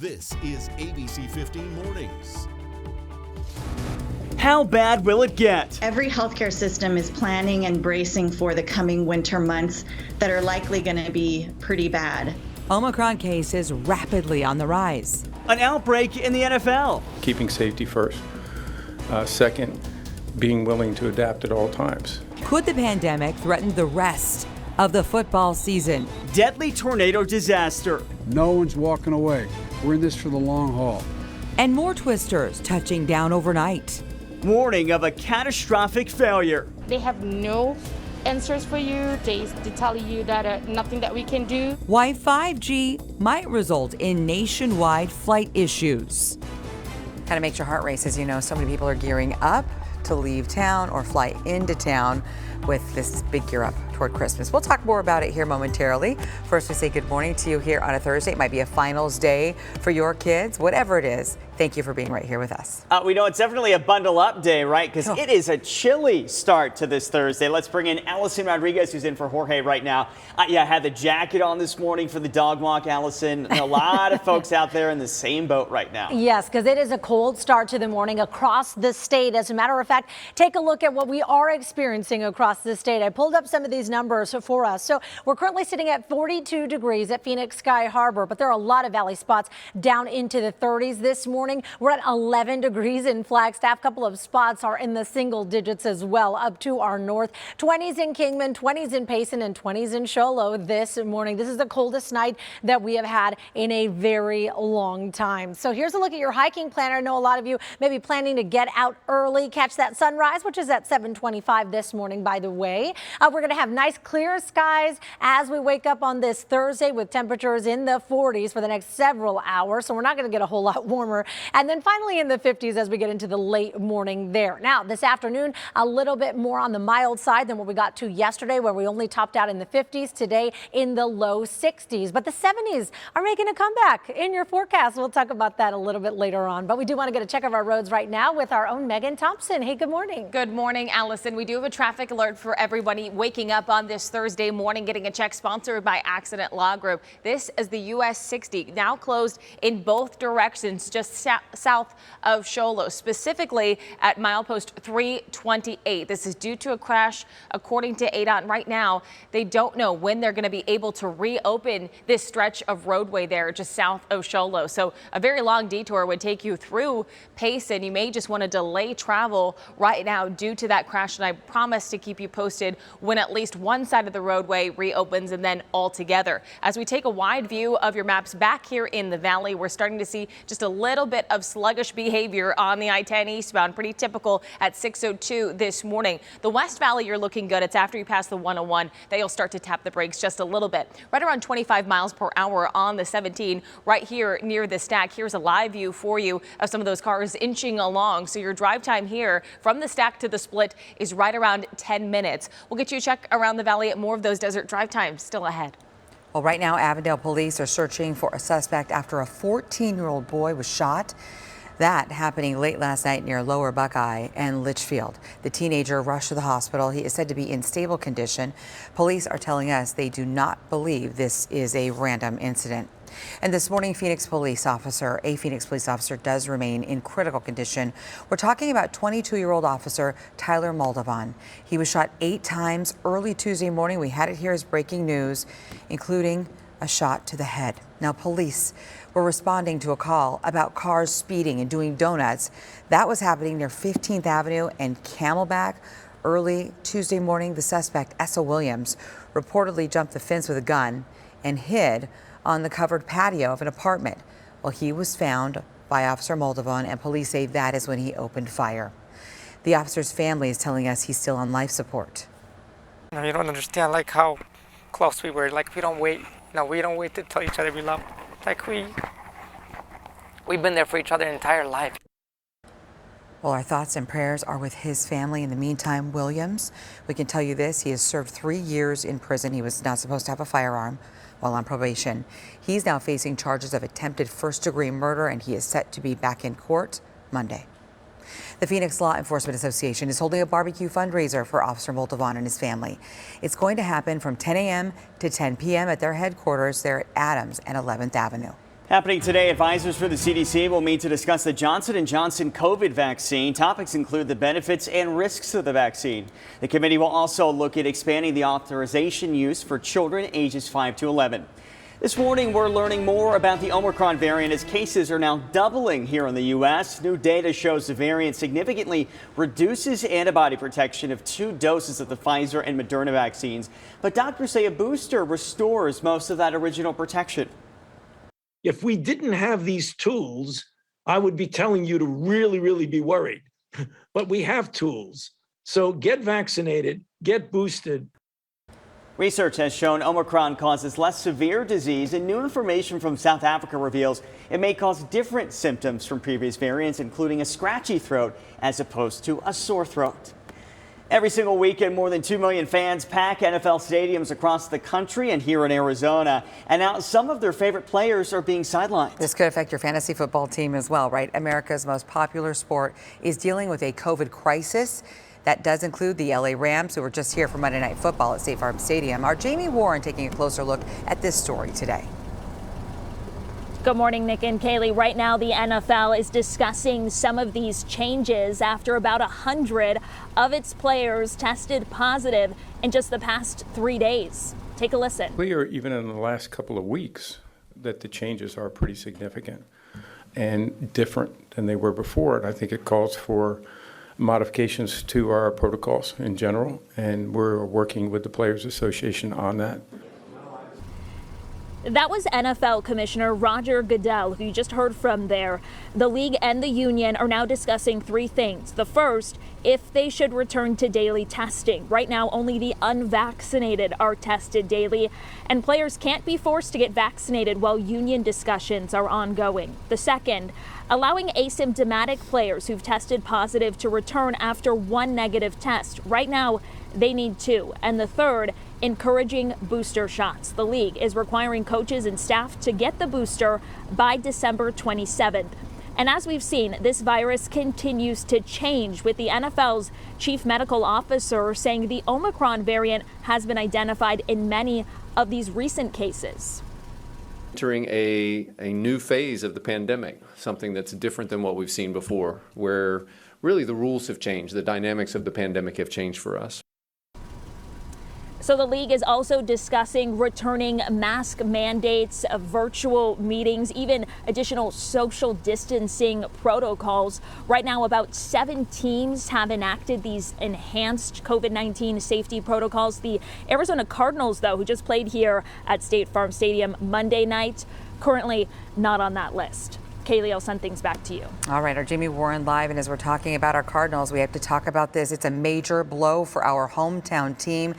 This is ABC15 Mornings. How bad will it get? Every healthcare system is planning and bracing for the coming winter months that are likely going to be pretty bad. Omicron cases rapidly on the rise. An outbreak in the NFL. Keeping safety first. Second, being willing to adapt at all times. Could the pandemic threaten the rest of the football season? Deadly tornado disaster. No one's walking away. We're in this for the long haul. And more twisters touching down overnight. Warning of a catastrophic failure. They have no answers for you. They tell you that nothing that we can do. Why 5G might result in nationwide flight issues. Kind of makes your heart race, as you know, so many people are gearing up to leave town or fly into town with this big gear up toward Christmas. We'll talk more about it here momentarily. First, we say good morning to you here on a Thursday. It might be a finals day for your kids, whatever it is. Thank you for being right here with us. We know it's definitely a bundle up day, right? Because it is a chilly start to this Thursday. Let's bring in Allison Rodriguez, who's in for Jorge right now. I had the jacket on this morning for the dog walk, Allison. A lot of folks out there in the same boat right now. Yes, because it is a cold start to the morning across the state. As a matter of fact, take a look at what we are experiencing across the state. I pulled up some of these numbers for us. So we're currently sitting at 42 degrees at Phoenix Sky Harbor, but there are a lot of valley spots down into the 30s this morning. We're at 11 degrees in Flagstaff. A couple of spots are in the single digits as well, up to our north. 20s in Kingman, 20s in Payson, and 20s in Show Low this morning. This is the coldest night that we have had in a very long time. So here's a look at your hiking planner. I know a lot of you may be planning to get out early, catch that sunrise, which is at 7:25 this morning, by the way. We're going to have nice clear skies as we wake up on this Thursday with temperatures in the 40s for the next several hours. So we're not going to get a whole lot warmer. And then finally in the 50s as we get into the late morning there. Now, this afternoon, a little bit more on the mild side than what we got to yesterday, where we only topped out in the 50s. Today in the low 60s. But the 70s are making a comeback in your forecast. We'll talk about that a little bit later on. But we do want to get a check of our roads right now with our own Megan Thompson. Hey, good morning. Good morning, Allison. We do have a traffic alert for everybody waking up on this Thursday morning, getting a check sponsored by Accident Law Group. This is the US 60, now closed in both directions, just south of Show Low, specifically at milepost 328. This is due to a crash, according to ADOT. Right now, they don't know when they're going to be able to reopen this stretch of roadway there just south of Show Low. So a very long detour would take you through Payson. You may just want to delay travel right now due to that crash, and I promise to keep you posted when at least one side of the roadway reopens and then all together. As we take a wide view of your maps back here in the valley, we're starting to see just a little bit of sluggish behavior on the I-10 eastbound, pretty typical at 6:02 this morning. The West Valley, you're looking good. It's after you pass the 101 that you'll start to tap the brakes just a little bit. Right around 25 miles per hour on the 17 right here near the stack. Here's a live view for you of some of those cars inching along. So your drive time here from the stack to the split is right around 10 minutes. We'll get you a check around the valley at more of those desert drive times still ahead. Well, right now, Avondale police are searching for a suspect after a 14-year-old boy was shot. That happening late last night near Lower Buckeye and Litchfield. The teenager rushed to the hospital. He is said to be in stable condition. Police are telling us they do not believe this is a random incident. And this morning, a Phoenix police officer does remain in critical condition. We're talking about 22-year-old officer Tyler Moldovan. He was shot 8 times early Tuesday morning. We had it here as breaking news, including a shot to the head. Now, police were responding to a call about cars speeding and doing donuts. That was happening near 15th Avenue and Camelback. Early Tuesday morning, the suspect, Essa Williams, reportedly jumped the fence with a gun and hid on the covered patio of an apartment. Well, he was found by Officer Moldovan, and police say that is when he opened fire. The officer's family is telling us he's still on life support. You don't understand like how close we were. Like we don't wait. We don't wait to tell each other we love. Like we've been there for each other our entire life. Well, our thoughts and prayers are with his family. In the meantime, Williams, we can tell you this, he has served 3 years in prison. He was not supposed to have a firearm while on probation. He's now facing charges of attempted first-degree murder, and he is set to be back in court Monday. The Phoenix Law Enforcement Association is holding a barbecue fundraiser for Officer Moldovan and his family. It's going to happen from 10 a.m. to 10 p.m. at their headquarters there at Adams and 11th Avenue. Happening today, advisors for the CDC will meet to discuss the Johnson & Johnson COVID vaccine. Topics include the benefits and risks of the vaccine. The committee will also look at expanding the authorization use for children ages 5 to 11. This morning, we're learning more about the Omicron variant as cases are now doubling here in the U.S. New data shows the variant significantly reduces antibody protection of 2 doses of the Pfizer and Moderna vaccines. But doctors say a booster restores most of that original protection. If we didn't have these tools, I would be telling you to really be worried. But we have tools. So get vaccinated, get boosted. Research has shown Omicron causes less severe disease, and new information from South Africa reveals it may cause different symptoms from previous variants, including a scratchy throat as opposed to a sore throat. Every single weekend, more than 2 million fans pack NFL stadiums across the country and here in Arizona. And now some of their favorite players are being sidelined. This could affect your fantasy football team as well, right? America's most popular sport is dealing with a COVID crisis. That does include the LA Rams, who were just here for Monday Night Football at State Farm Stadium. Our Jamie Warren taking a closer look at this story today. Good morning, Nick and Kaylee. Right now, the NFL is discussing some of these changes after about 100 of its players tested positive in just the past 3 days. Take a listen. Clear, even in the last couple of weeks, that the changes are pretty significant and different than they were before. And I think it calls for modifications to our protocols in general, and we're working with the Players Association on that. That was NFL Commissioner Roger Goodell, who you just heard from there. The league and the union are now discussing 3 things. The first, if they should return to daily testing. Right now, only the unvaccinated are tested daily, and players can't be forced to get vaccinated while union discussions are ongoing. The second, allowing asymptomatic players who've tested positive to return after 1 negative test. Right now, they need 2. And the third, encouraging booster shots. The league is requiring coaches and staff to get the booster by December 27th. And as we've seen, this virus continues to change, with the NFL's chief medical officer saying the Omicron variant has been identified in many of these recent cases. Entering a new phase of the pandemic, something that's different than what we've seen before, where really the rules have changed, the dynamics of the pandemic have changed for us. So the league is also discussing returning mask mandates, virtual meetings, even additional social distancing protocols. Right now, about 7 teams have enacted these enhanced COVID-19 safety protocols. The Arizona Cardinals, though, who just played here at State Farm Stadium Monday night, currently not on that list. Kaylee, I'll send things back to you. All right, our Jamie Warren live, and as we're talking about our Cardinals, we have to talk about this. It's a major blow for our hometown team.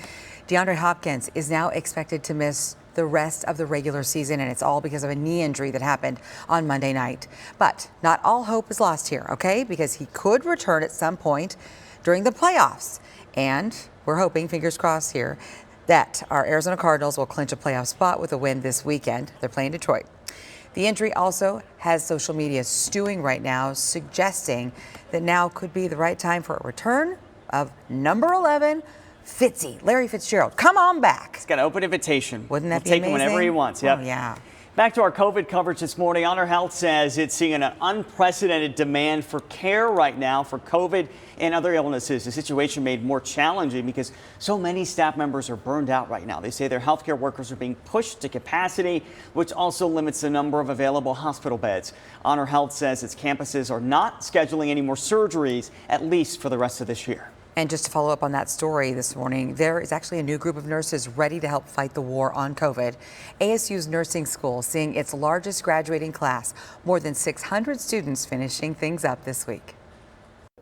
DeAndre Hopkins is now expected to miss the rest of the regular season, and it's all because of a knee injury that happened on Monday night. But not all hope is lost here, okay? Because he could return at some point during the playoffs. And we're hoping, fingers crossed here, that our Arizona Cardinals will clinch a playoff spot with a win this weekend. They're playing Detroit. The injury also has social media stewing right now, suggesting that now could be the right time for a return of number 11, Fitzy, Larry Fitzgerald. Come on back. He's got an open invitation. Wouldn't that be take amazing? Him whenever he wants. Yep. Oh, yeah. Back to our COVID coverage this morning. Honor Health says it's seeing an unprecedented demand for care right now for COVID and other illnesses. The situation made more challenging because so many staff members are burned out right now. They say their healthcare workers are being pushed to capacity, which also limits the number of available hospital beds. Honor Health says its campuses are not scheduling any more surgeries, at least for the rest of this year. And just to follow up on that story this morning, there is actually a new group of nurses ready to help fight the war on COVID. ASU's nursing school seeing its largest graduating class, more than 600 students finishing things up this week.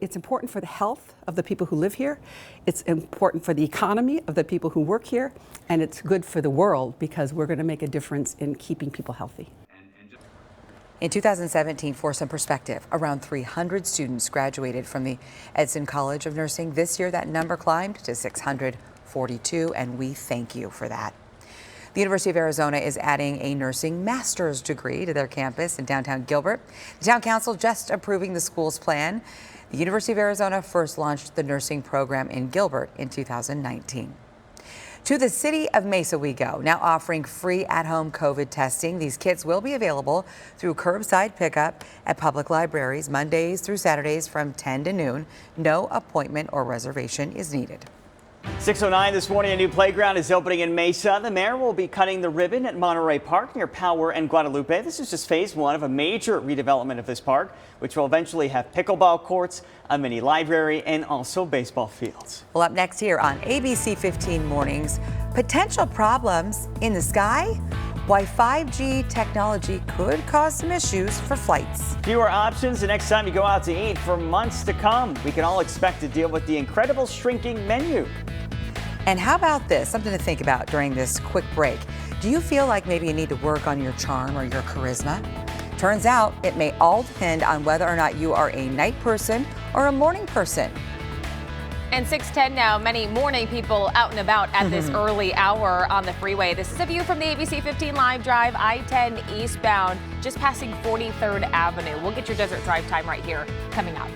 It's important for the health of the people who live here. It's important for the economy of the people who work here. And it's good for the world because we're going to make a difference in keeping people healthy. In 2017, for some perspective, around 300 students graduated from the Edson College of Nursing. This year, that number climbed to 642, and we thank you for that. The University of Arizona is adding a nursing master's degree to their campus in downtown Gilbert. The town council just approving the school's plan. The University of Arizona first launched the nursing program in Gilbert in 2019. To the city of Mesa we go, now offering free at-home COVID testing. These kits will be available through curbside pickup at public libraries Mondays through Saturdays from 10 to noon. No appointment or reservation is needed. 6:09 this morning, a new playground is opening in Mesa. The mayor will be cutting the ribbon at Monterey Park near Power and Guadalupe. This is just phase one of a major redevelopment of this park, which will eventually have pickleball courts, a mini library, and also baseball fields. Well, up next here on ABC 15 Mornings, potential problems in the sky, why 5G technology could cause some issues for flights. Fewer options the next time you go out to eat for months to come. We can all expect to deal with the incredible shrinking menu. And how about this? Something to think about during this quick break. Do you feel like maybe you need to work on your charm or your charisma? Turns out it may all depend on whether or not you are a night person or a morning person. And 6:10 now, many morning people out and about at this early hour on the freeway. This is a view from the ABC 15 Live Drive, I-10 eastbound, just passing 43rd Avenue. We'll get your desert drive time right here coming up.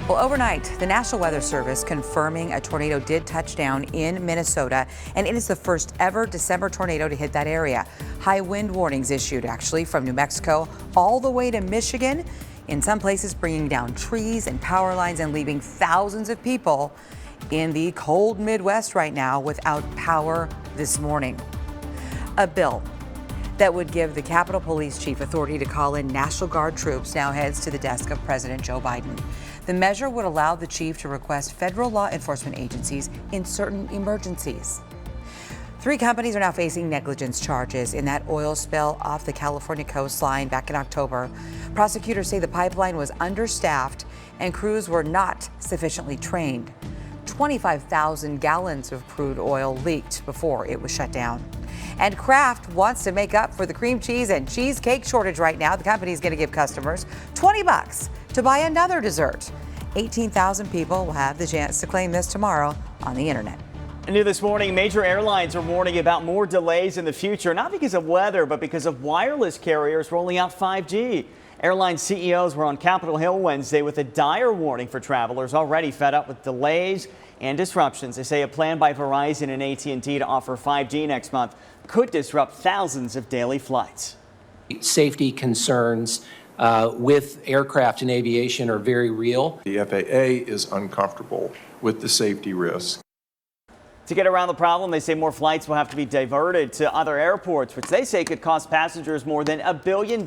Well, overnight, the National Weather Service confirming a tornado did touch down in Minnesota, and it is the first ever December tornado to hit that area. High wind warnings issued actually from New Mexico all the way to Michigan, in some places bringing down trees and power lines and leaving thousands of people in the cold Midwest right now without power this morning. A bill that would give the Capitol Police Chief authority to call in National Guard troops now heads to the desk of President Joe Biden. The measure would allow the chief to request federal law enforcement agencies in certain emergencies. 3 companies are now facing negligence charges in that oil spill off the California coastline back in October. Prosecutors say the pipeline was understaffed and crews were not sufficiently trained. 25,000 gallons of crude oil leaked before it was shut down. And Kraft wants to make up for the cream cheese and cheesecake shortage right now. The company is going to give customers $20 to buy another dessert. 18,000 people will have the chance to claim this tomorrow on the internet. New this morning, major airlines are warning about more delays in the future, not because of weather, but because of wireless carriers rolling out 5G. Airline CEOs were on Capitol Hill Wednesday with a dire warning for travelers already fed up with delays and disruptions. They say a plan by Verizon and AT&T to offer 5G next month could disrupt thousands of daily flights. Safety concerns with aircraft and aviation are very real. The FAA is uncomfortable with the safety risk. To get around the problem, they say more flights will have to be diverted to other airports, which they say could cost passengers more than $1 billion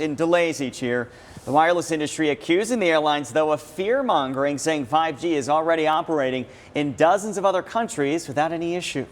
in delays each year. The wireless industry accusing the airlines, though, of fear-mongering, saying 5G is already operating in dozens of other countries without any issue.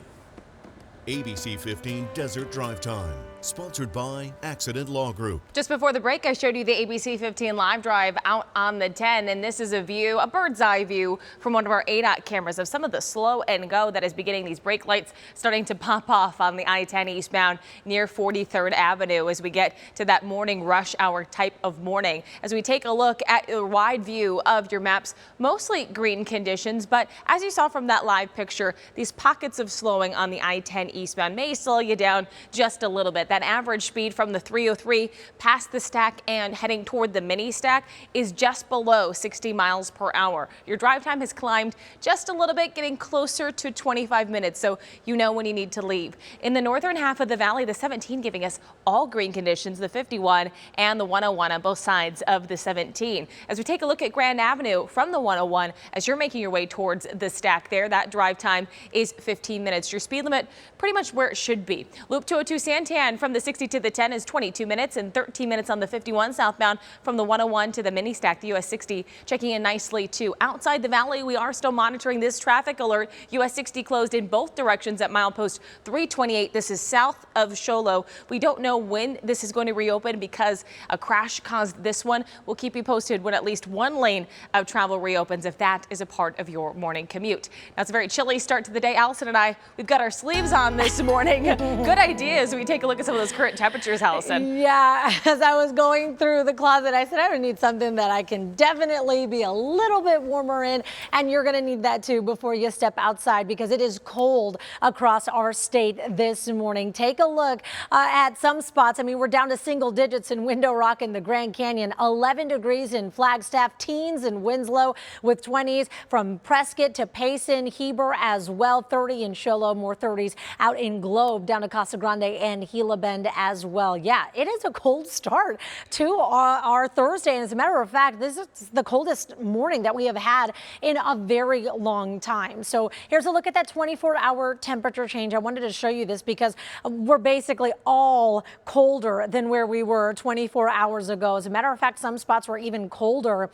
ABC 15 Desert Drive Time, sponsored by Accident Law Group. Just before the break, I showed you the ABC 15 Live Drive out on the 10, and this is a view, a bird's eye view from one of our ADOT cameras of some of the slow and go that is beginning. These brake lights starting to pop off on the I-10 eastbound near 43rd Avenue as we get to that morning rush hour type of morning. As we take a look at a wide view of your maps, mostly green conditions, but as you saw from that live picture, these pockets of slowing on the I-10 eastbound may slow you down just a little bit. That average speed from the 303 past the stack and heading toward the mini stack is just below 60 miles per hour. Your drive time has climbed just a little bit, getting closer to 25 minutes, so you know when you need to leave. In the northern half of the valley, the 17 giving us all green conditions, the 51 and the 101 on both sides of the 17. As we take a look at Grand Avenue from the 101, as you're making your way towards the stack there, that drive time is 15 minutes. Your speed limit pretty much where it should be. Loop 202 Santan from the 60 to the 10 is 22 minutes and 13 minutes on the 51 southbound from the 101 to the mini stack. The US 60 checking in nicely too. Outside the valley, we are still monitoring this traffic alert. US 60 closed in both directions at milepost 328. This is south of Sholo. We don't know when this is going to reopen because a crash caused this one. We'll keep you posted when at least one lane of travel reopens if that is a part of your morning commute. Now it's a very chilly start to the day. Allison and I, we've got our sleeves on on this morning. Good idea as we take a look at some of those current temperatures, Allison. Yeah, as I was going through the closet, I said, I would need something that I can definitely be a little bit warmer in. And you're going to need that too before you step outside, because it is cold across our state this morning. Take a look at some spots. I mean, we're down to single digits in Window Rock and the Grand Canyon, 11 degrees in Flagstaff, teens in Winslow with 20s from Prescott to Payson, Heber as well, 30 in Show, more 30s out in Globe, down to Casa Grande and Gila Bend as well. Yeah, it is a cold start to our Thursday. And as a matter of fact, this is the coldest morning that we have had in a very long time. So here's a look at that 24-hour temperature change. I wanted to show you this because we're basically all colder than where we were 24 hours ago. As a matter of fact, some spots were even colder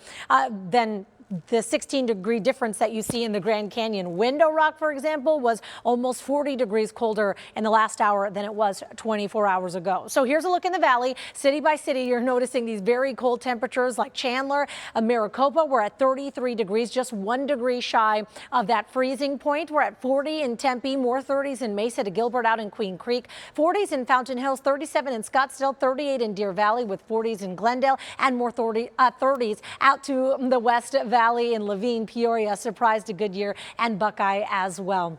than the 16-degree difference that you see in the Grand Canyon. Window Rock, for example, was almost 40 degrees colder in the last hour than it was 24 hours ago. So here's a look in the valley. City by city, you're noticing these very cold temperatures like Chandler, Maricopa. We're at 33 degrees, just 1 degree shy of that freezing point. We're at 40 in Tempe, more 30s in Mesa to Gilbert out in Queen Creek, 40s in Fountain Hills, 37 in Scottsdale, 38 in Deer Valley with 40s in Glendale, and more 30s out to the West Valley in Levine, Peoria, Surprise to Goodyear, and Buckeye as well.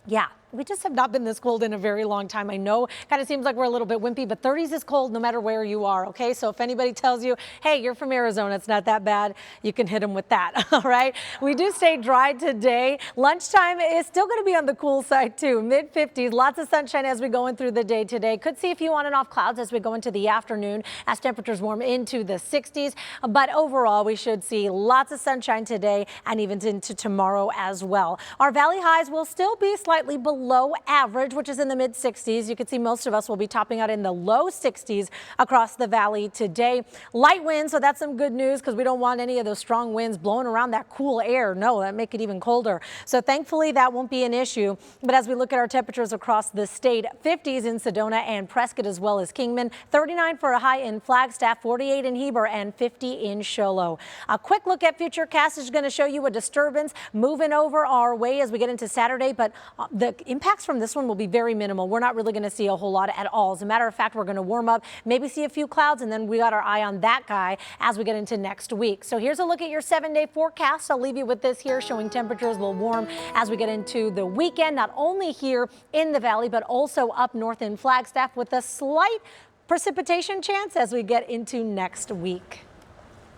Yeah, we just have not been this cold in a very long time. I know kind of seems like we're a little bit wimpy, but 30s is cold no matter where you are, okay? So if anybody tells you, hey, you're from Arizona, it's not that bad, you can hit them with that, all right? We do stay dry today. Lunchtime is still going to be on the cool side too, mid-50s, lots of sunshine as we go in through the day today. Could see a few on and off clouds as we go into the afternoon as temperatures warm into the 60s. But overall, we should see lots of sunshine today and even into tomorrow as well. Our valley highs will still be slightly below average, which is in the mid 60s. You can see most of us will be topping out in the low 60s across the valley today. Light winds, so that's some good news because we don't want any of those strong winds blowing around that cool air. No, that make it even colder. So thankfully that won't be an issue. But as we look at our temperatures across the state, 50s in Sedona and Prescott as well as Kingman, 39 for a high in Flagstaff, 48 in Heber, and 50 in Show. A quick look at Futurecast is going to show you a disturbance moving over our way as we get into Saturday, but the impacts from this one will be very minimal. We're not really going to see a whole lot at all. As a matter of fact, we're going to warm up, maybe see a few clouds, and then we got our eye on that guy as we get into next week. So here's a look at your 7-day forecast. I'll leave you with this here showing temperatures will warm as we get into the weekend, not only here in the valley, but also up north in Flagstaff with a slight precipitation chance as we get into next week.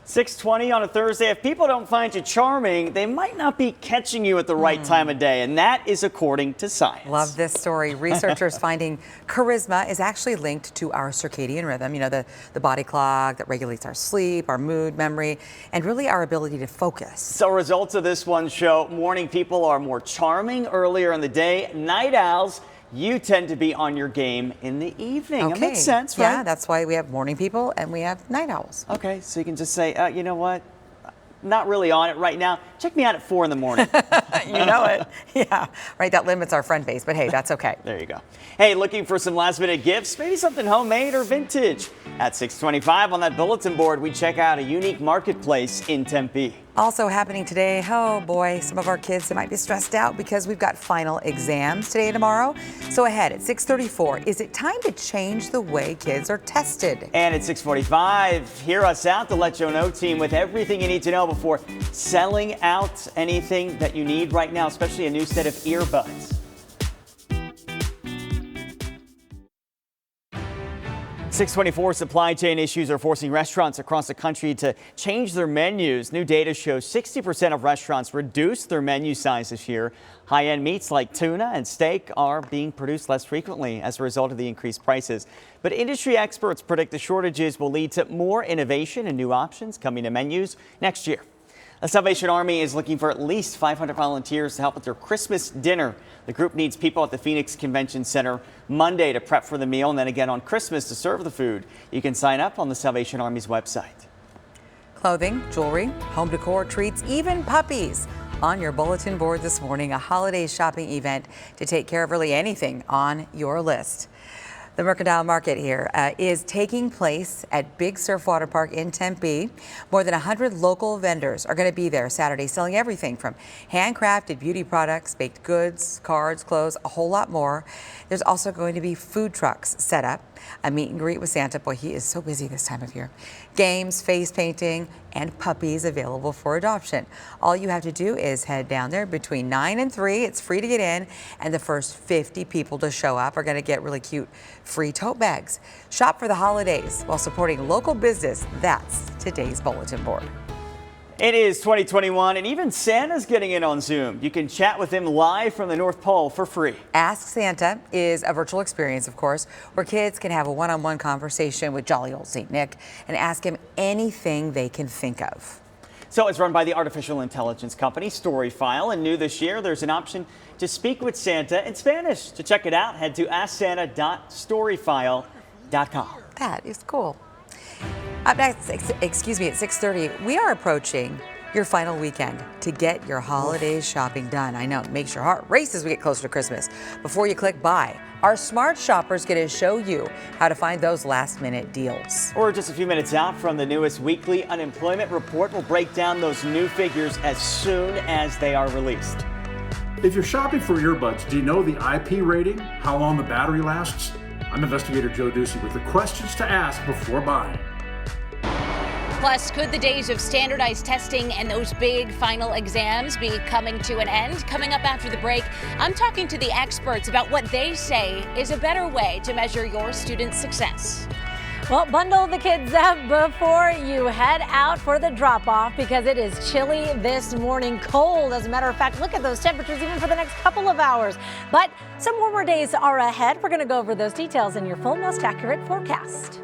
6:20 on a Thursday. If people don't find you charming, they might not be catching you at the right time of day, and that is according to science. Love this story. Researchers finding charisma is actually linked to our circadian rhythm, you know, the body clock that regulates our sleep, our mood, memory, and really our ability to focus. So results of this one show morning people are more charming earlier in the day. Night owls, you tend to be on your game in the evening. Okay. That makes sense, right? Yeah, that's why we have morning people and we have night owls. Okay, so you can just say, you know what? Not really on it right now. Check me out at 4 in the morning. You know it. Yeah, right. That limits our friend base, but hey, that's okay. There you go. Hey, looking for some last minute gifts? Maybe something homemade or vintage. At 6:25 on that bulletin board, we check out a unique marketplace in Tempe. Also happening today, oh boy, some of our kids, they might be stressed out because we've got final exams today and tomorrow. So ahead at 6:34, is it time to change the way kids are tested? And at 6:45, hear us out, the Let Joe Know team, with everything you need to know before selling out anything that you need right now, especially a new set of earbuds. 6:24, supply chain issues are forcing restaurants across the country to change their menus. New data shows 60% of restaurants reduced their menu size this year. High-end meats like tuna and steak are being produced less frequently as a result of the increased prices. But industry experts predict the shortages will lead to more innovation and new options coming to menus next year. The Salvation Army is looking for at least 500 volunteers to help with their Christmas dinner. The group needs people at the Phoenix Convention Center Monday to prep for the meal and then again on Christmas to serve the food. You can sign up on the Salvation Army's website. Clothing, jewelry, home decor, treats, even puppies. On your bulletin board this morning, a holiday shopping event to take care of really anything on your list. The Mercantile Market here is taking place at Big Surf Water Park in Tempe. More than 100 local vendors are going to be there Saturday selling everything from handcrafted beauty products, baked goods, cards, clothes, a whole lot more. There's also going to be food trucks set up, a meet and greet with Santa. Boy, he is so busy this time of year. Games, face painting, and puppies available for adoption. All you have to do is head down there between 9 and 3. It's free to get in, and the first 50 people to show up are going to get really cute free tote bags. Shop for the holidays while supporting local business. That's today's bulletin board. It is 2021, and even Santa's getting in on Zoom. You can chat with him live from the North Pole for free. Ask Santa is a virtual experience, of course, where kids can have a one-on-one conversation with jolly old St. Nick and ask him anything they can think of. So it's run by the artificial intelligence company Storyfile, and new this year, there's an option to speak with Santa in Spanish. To check it out, head to asksanta.storyfile.com. That is cool. Up next, excuse me, at 6:30, we are approaching your final weekend to get your holidays shopping done. I know, it makes your heart race as we get closer to Christmas. Before you click buy, our smart shoppers get to show you how to find those last-minute deals. We're just a few minutes out from the newest weekly unemployment report. We'll break down those new figures as soon as they are released. If you're shopping for earbuds, do you know the IP rating, how long the battery lasts? I'm investigator Joe Ducey with the questions to ask before buying. Plus, could the days of standardized testing and those big final exams be coming to an end? Coming up after the break, I'm talking to the experts about what they say is a better way to measure your students' success. Well, bundle the kids up before you head out for the drop-off because it is chilly this morning, cold. As a matter of fact, look at those temperatures even for the next couple of hours. But some warmer days are ahead. We're going to go over those details in your full, most accurate forecast.